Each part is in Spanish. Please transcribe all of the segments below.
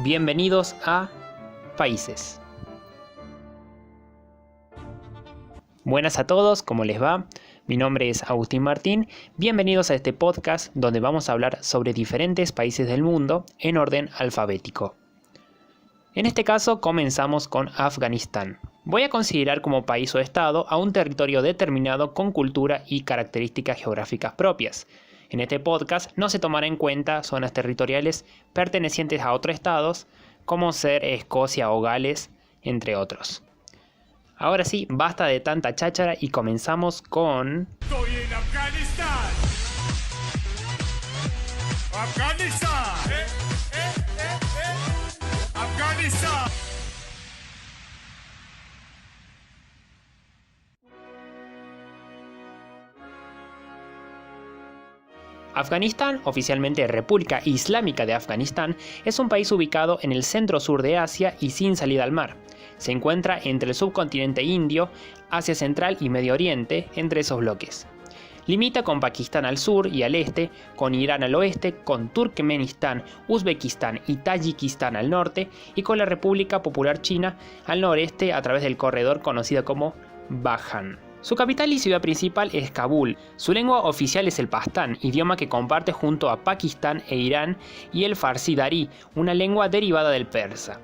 Bienvenidos a Países. Buenas a todos, ¿cómo les va? Mi nombre es Agustín Martín. Bienvenidos a este podcast donde vamos a hablar sobre diferentes países del mundo en orden alfabético. En este caso comenzamos con Afganistán. Voy a considerar como país o estado a un territorio determinado con cultura y características geográficas propias. En este podcast no se tomará en cuenta zonas territoriales pertenecientes a otros estados, como ser Escocia o Gales, entre otros. Ahora sí, basta de tanta cháchara y comenzamos con... ¡Estoy en Afganistán! ¡Afganistán! ¡Afganistán! Afganistán, oficialmente República Islámica de Afganistán, es un país ubicado en el centro-sur de Asia y sin salida al mar. Se encuentra entre el subcontinente indio, Asia Central y Medio Oriente, entre esos bloques. Limita con Pakistán al sur y al este, con Irán al oeste, con Turkmenistán, Uzbekistán y Tayikistán al norte y con la República Popular China al noreste a través del corredor conocido como Bajan. Su capital y ciudad principal es Kabul. Su lengua oficial es el pastán, idioma que comparte junto a Pakistán e Irán, y el farsi darí, una lengua derivada del persa.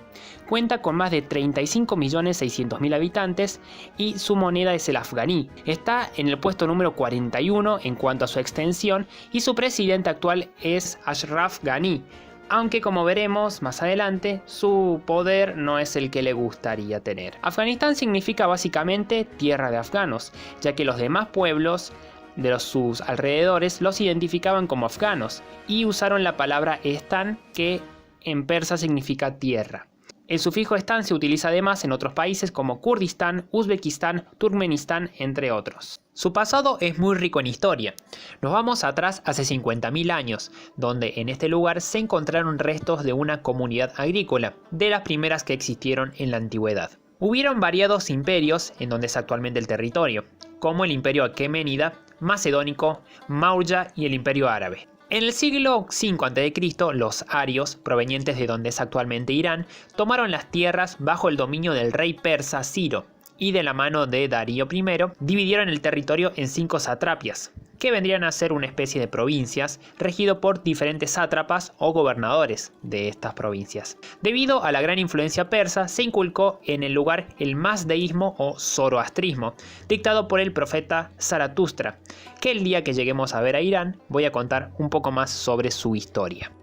Cuenta con más de 35.600.000 habitantes y su moneda es el afganí. Está en el puesto número 41 en cuanto a su extensión y su presidente actual es Ashraf Ghani. Aunque como veremos más adelante, su poder no es el que le gustaría tener. Afganistán significa básicamente tierra de afganos, ya que los demás pueblos de sus alrededores los identificaban como afganos y usaron la palabra Están, que en persa significa tierra. El sufijo Están se utiliza además en otros países como Kurdistán, Uzbekistán, Turkmenistán, entre otros. Su pasado es muy rico en historia. Nos vamos atrás hace 50.000 años, donde en este lugar se encontraron restos de una comunidad agrícola, de las primeras que existieron en la antigüedad. Hubieron variados imperios en donde es actualmente el territorio, como el imperio aqueménida, macedónico, maurya y el imperio árabe. En el siglo V a.C., los arios, provenientes de donde es actualmente Irán, tomaron las tierras bajo el dominio del rey persa Ciro y de la mano de Darío I dividieron el territorio en 5 satrapias, que vendrían a ser una especie de provincias, regido por diferentes sátrapas o gobernadores de estas provincias. Debido a la gran influencia persa, se inculcó en el lugar el mazdeísmo o zoroastrismo, dictado por el profeta Zaratustra, que el día que lleguemos a ver a Irán voy a contar un poco más sobre su historia.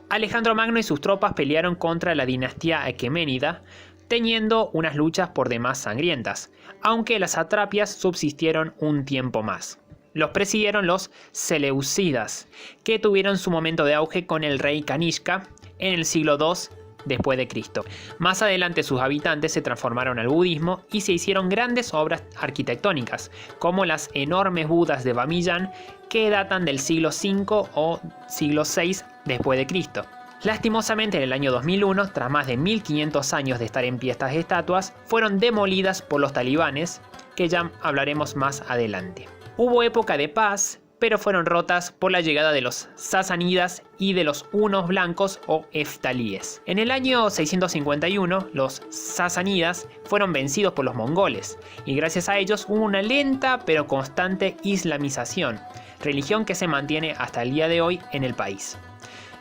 Alejandro Magno y sus tropas pelearon contra la dinastía aqueménida, teniendo unas luchas por demás sangrientas, aunque las satrapias subsistieron un tiempo más. Los presidieron los seleucidas, que tuvieron su momento de auge con el rey Kanishka en el siglo II después de Cristo. Más adelante sus habitantes se transformaron al budismo y se hicieron grandes obras arquitectónicas, como las enormes Budas de Bamiyan, que datan del siglo V o siglo VI después de Cristo. Lastimosamente, en el año 2001, tras más de 1500 años de estar en pie estas estatuas, fueron demolidas por los talibanes, que ya hablaremos más adelante. Hubo época de paz, pero fueron rotas por la llegada de los sasánidas y de los hunos blancos o heftalíes. En el año 651, los sasánidas fueron vencidos por los mongoles, y gracias a ellos hubo una lenta pero constante islamización, religión que se mantiene hasta el día de hoy en el país.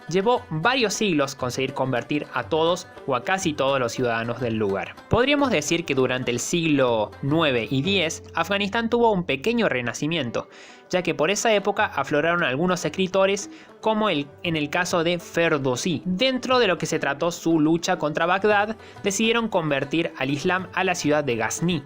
Llevó varios siglos conseguir convertir a todos o a casi todos los ciudadanos del lugar. Podríamos decir que durante el siglo IX y X, Afganistán tuvo un pequeño renacimiento, ya que por esa época afloraron algunos escritores, como en el caso de Ferdowsi. Dentro de lo que se trató su lucha contra Bagdad, decidieron convertir al Islam a la ciudad de Ghazni,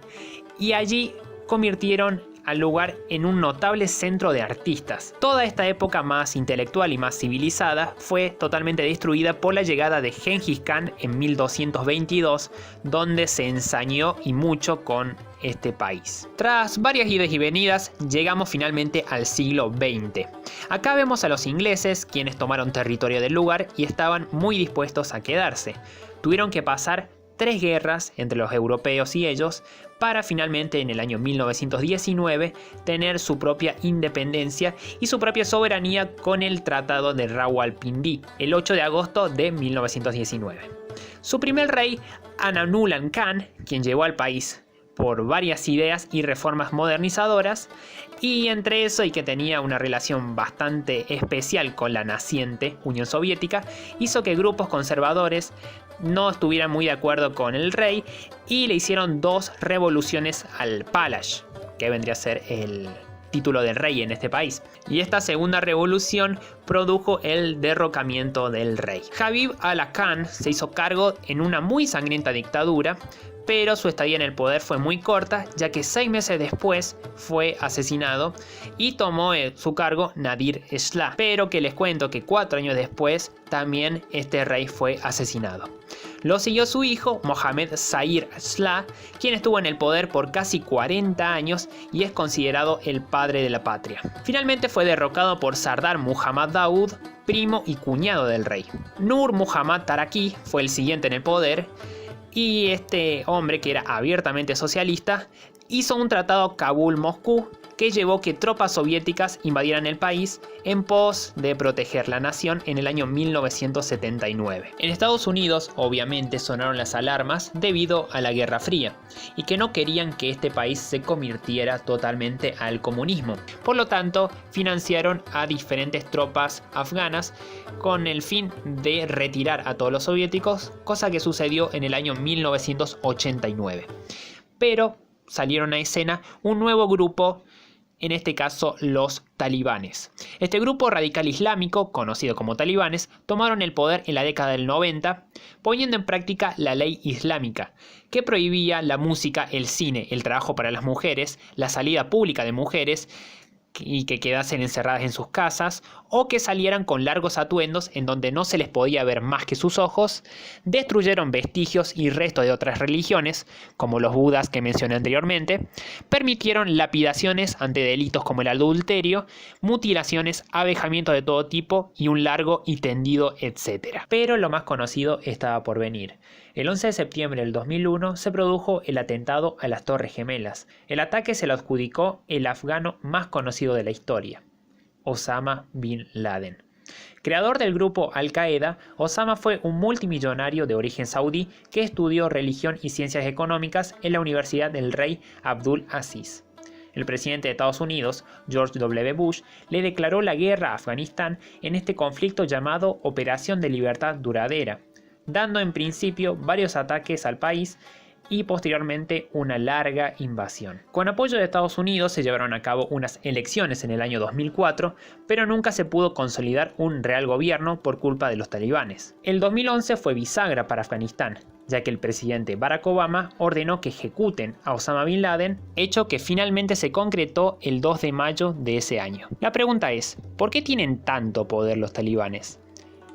y allí convirtieron al lugar en un notable centro de artistas. Toda esta época más intelectual y más civilizada fue totalmente destruida por la llegada de Gengis Khan en 1222, donde se ensañó y mucho con este país. Tras varias idas y venidas, llegamos finalmente al siglo XX. Acá vemos a los ingleses, quienes tomaron territorio del lugar y estaban muy dispuestos a quedarse. Tuvieron que pasar 3 guerras entre los europeos y ellos para finalmente en el año 1919 tener su propia independencia y su propia soberanía con el Tratado de Rawalpindi, el 8 de agosto de 1919. Su primer rey, Ananulan Khan, quien llevó al país por varias ideas y reformas modernizadoras, y entre eso y que tenía una relación bastante especial con la naciente Unión Soviética, hizo que grupos conservadores no estuvieran muy de acuerdo con el rey y le hicieron 2 revoluciones al Palash, que vendría a ser el título del rey en este país. Y esta segunda revolución produjo el derrocamiento del rey. Habib Ala Khan se hizo cargo en una muy sangrienta dictadura, pero su estadía en el poder fue muy corta, ya que 6 meses después fue asesinado y tomó su cargo Nadir Shah. Pero que les cuento que 4 años después también este rey fue asesinado. Lo siguió su hijo Mohammad Zahir Shah, quien estuvo en el poder por casi 40 años y es considerado el padre de la patria. Finalmente fue derrocado por Sardar Muhammad Daud, primo y cuñado del rey. Nur Muhammad Taraki fue el siguiente en el poder, y este hombre, que era abiertamente socialista, hizo un tratado Kabul-Moscú que llevó que tropas soviéticas invadieran el país en pos de proteger la nación en el año 1979. En Estados Unidos obviamente sonaron las alarmas debido a la Guerra Fría y que no querían que este país se convirtiera totalmente al comunismo. Por lo tanto, financiaron a diferentes tropas afganas con el fin de retirar a todos los soviéticos, cosa que sucedió en el año 1989. Pero salieron a escena un nuevo grupo, en este caso los talibanes. Este grupo radical islámico, conocido como talibanes, tomaron el poder en la década del 90, poniendo en práctica la ley islámica, que prohibía la música, el cine, el trabajo para las mujeres, la salida pública de mujeres, y que quedasen encerradas en sus casas o que salieran con largos atuendos en donde no se les podía ver más que sus ojos. Destruyeron vestigios y restos de otras religiones, como los budas que mencioné anteriormente. Permitieron lapidaciones ante delitos como el adulterio, mutilaciones, abejamientos de todo tipo y un largo y tendido etcétera. Pero lo más conocido estaba por venir. El 11 de septiembre del 2001 se produjo el atentado a las Torres Gemelas. El ataque se lo adjudicó el afgano más conocido de la historia, Osama Bin Laden. Creador del grupo Al-Qaeda, Osama fue un multimillonario de origen saudí que estudió religión y ciencias económicas en la Universidad del Rey Abdul Aziz. El presidente de Estados Unidos, George W. Bush, le declaró la guerra a Afganistán en este conflicto llamado Operación de Libertad Duradera, dando en principio varios ataques al país y posteriormente una larga invasión. Con apoyo de Estados Unidos se llevaron a cabo unas elecciones en el año 2004, pero nunca se pudo consolidar un real gobierno por culpa de los talibanes. El 2011 fue bisagra para Afganistán, ya que el presidente Barack Obama ordenó que ejecuten a Osama Bin Laden, hecho que finalmente se concretó el 2 de mayo de ese año. La pregunta es, ¿por qué tienen tanto poder los talibanes?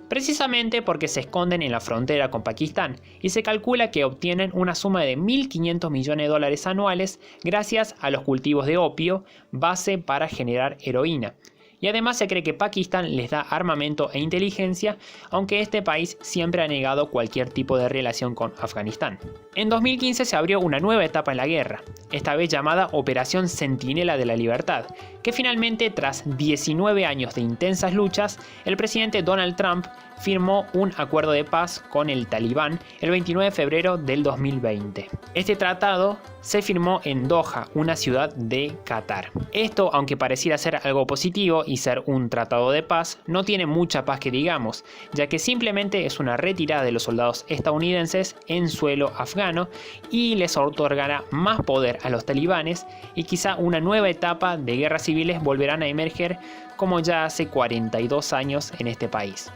Precisamente porque se esconden en la frontera con Pakistán y se calcula que obtienen una suma de 1.500 millones de dólares anuales gracias a los cultivos de opio, base para generar heroína. Y además se cree que Pakistán les da armamento e inteligencia, aunque este país siempre ha negado cualquier tipo de relación con Afganistán. En 2015 se abrió una nueva etapa en la guerra, esta vez llamada Operación Centinela de la Libertad, que finalmente, tras 19 años de intensas luchas, el presidente Donald Trump firmó un acuerdo de paz con el Talibán el 29 de febrero del 2020. Este tratado se firmó en Doha, una ciudad de Qatar. Esto, aunque pareciera ser algo positivo y ser un tratado de paz, no tiene mucha paz que digamos, ya que simplemente es una retirada de los soldados estadounidenses en suelo afgano y les otorgará más poder a los talibanes, y quizá una nueva etapa de guerras civiles volverán a emerger como ya hace 42 años en este país.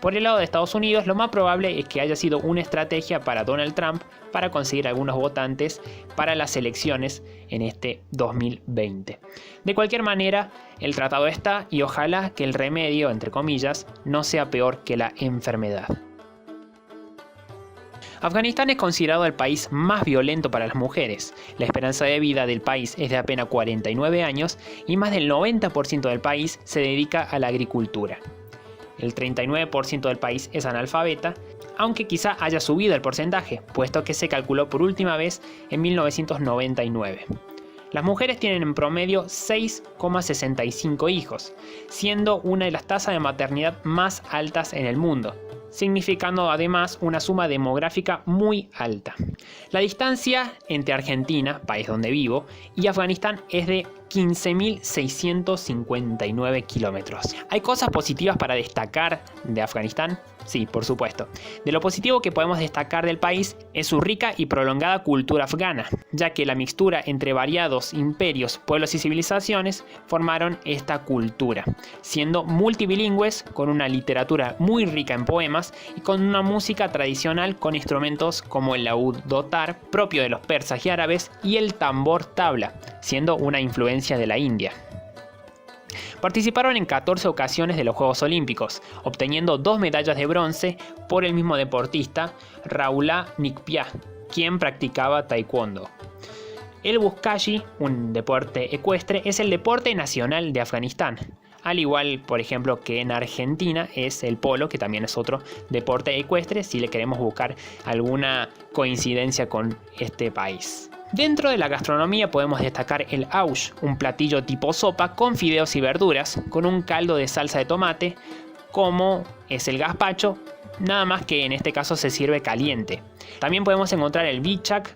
Por el lado de Estados Unidos, lo más probable es que haya sido una estrategia para Donald Trump para conseguir algunos votantes para las elecciones en este 2020. De cualquier manera, el tratado está y ojalá que el remedio, entre comillas, no sea peor que la enfermedad. Afganistán es considerado el país más violento para las mujeres. La esperanza de vida del país es de apenas 49 años y más del 90% del país se dedica a la agricultura. El 39% del país es analfabeta, aunque quizá haya subido el porcentaje, puesto que se calculó por última vez en 1999. Las mujeres tienen en promedio 6,65 hijos, siendo una de las tasas de maternidad más altas en el mundo, significando además una suma demográfica muy alta. La distancia entre Argentina, país donde vivo, y Afganistán es de 15.659 kilómetros. ¿Hay cosas positivas para destacar de Afganistán? Sí, por supuesto. De lo positivo que podemos destacar del país es su rica y prolongada cultura afgana, ya que la mixtura entre variados imperios, pueblos y civilizaciones formaron esta cultura, siendo multibilingües, con una literatura muy rica en poemas y con una música tradicional con instrumentos como el laúd dotar, propio de los persas y árabes, y el tambor tabla, siendo una influencia de la India. Participaron en 14 ocasiones de los Juegos Olímpicos, obteniendo 2 medallas de bronce por el mismo deportista, Raula Nikpia, quien practicaba taekwondo. El buzkashi, un deporte ecuestre, es el deporte nacional de Afganistán, al igual, por ejemplo, que en Argentina es el polo, que también es otro deporte ecuestre, si le queremos buscar alguna coincidencia con este país. Dentro de la gastronomía podemos destacar el aush, un platillo tipo sopa con fideos y verduras, con un caldo de salsa de tomate, como es el gazpacho, nada más que en este caso se sirve caliente. También podemos encontrar el bichak,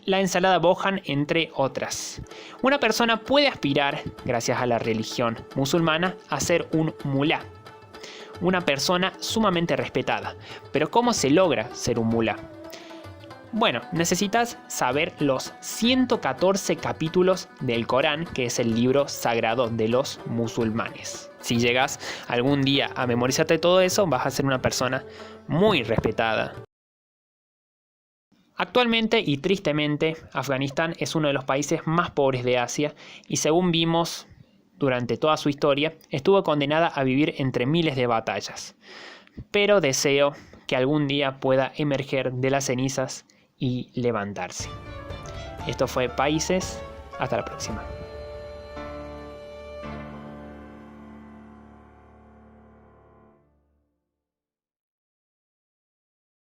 la ensalada bohan, entre otras. Una persona puede aspirar, gracias a la religión musulmana, a ser un mulá, una persona sumamente respetada. Pero ¿cómo se logra ser un mulá? Bueno, necesitas saber los 114 capítulos del Corán, que es el libro sagrado de los musulmanes. Si llegas algún día a memorizarte todo eso, vas a ser una persona muy respetada. Actualmente y tristemente, Afganistán es uno de los países más pobres de Asia y, según vimos durante toda su historia, estuvo condenada a vivir entre miles de batallas. Pero deseo que algún día pueda emerger de las cenizas y levantarse. Esto fue Países. Hasta la próxima.